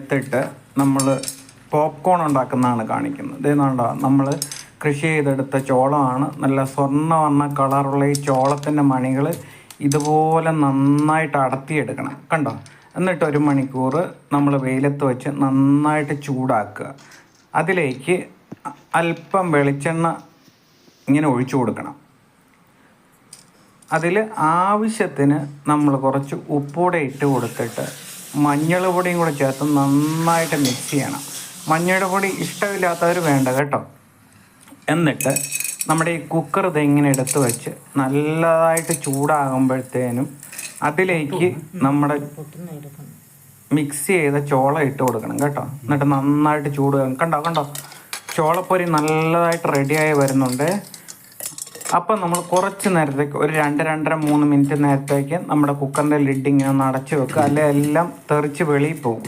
എടുത്തിട്ട് നമ്മൾ പോപ്കോൺ ഉണ്ടാക്കുന്നതാണ് കാണിക്കുന്നത്. ഇതേതാണ്ടോ നമ്മൾ കൃഷി ചെയ്തെടുത്ത ചോളമാണ്. നല്ല സ്വർണ്ണ കളറുള്ള ഈ ചോളത്തിൻ്റെ മണികൾ ഇതുപോലെ നന്നായിട്ട് അടർത്തിയെടുക്കണം. കണ്ടോ? എന്നിട്ട് 1 മണിക്കൂർ നമ്മൾ വെയിലത്ത് വെച്ച് നന്നായിട്ട് ചൂടാക്കുക. അതിലേക്ക് അല്പം വെളിച്ചെണ്ണ ഇങ്ങനെ ഒഴിച്ചു കൊടുക്കണം. അതിൽ ആവശ്യത്തിന് നമ്മൾ കുറച്ച് ഉപ്പൂടെ ഇട്ട് കൊടുത്തിട്ട് മഞ്ഞൾ പൊടിയും കൂടെ ചേർത്ത് നന്നായിട്ട് മിക്സ് ചെയ്യണം. മഞ്ഞൾ പൊടി ഇഷ്ടമില്ലാത്തവർ വേണ്ട കേട്ടോ. എന്നിട്ട് നമ്മുടെ ഈ കുക്കർ ഇതെങ്ങനെ എടുത്ത് വെച്ച് നല്ലതായിട്ട് ചൂടാകുമ്പോഴത്തേനും അതിലേക്ക് നമ്മുടെ മിക്സ് ചെയ്ത ചോളം ഇട്ട് കൊടുക്കണം കേട്ടോ. എന്നിട്ട് നന്നായിട്ട് കണ്ടോ ചോളപ്പൊരി നല്ലതായിട്ട് റെഡിയായി വരുന്നുണ്ട്. അപ്പം നമ്മൾ കുറച്ച് നേരത്തേക്ക് ഒരു 2-2.5-3 മിനിറ്റ് നേരത്തേക്ക് നമ്മുടെ കുക്കറിൻ്റെ ലിഡ് ഇങ്ങനെ ഒന്ന് അടച്ച് വെക്കുക. അല്ലെങ്കിൽ എല്ലാം തെറിച്ച് വെളിയിൽ പോകും.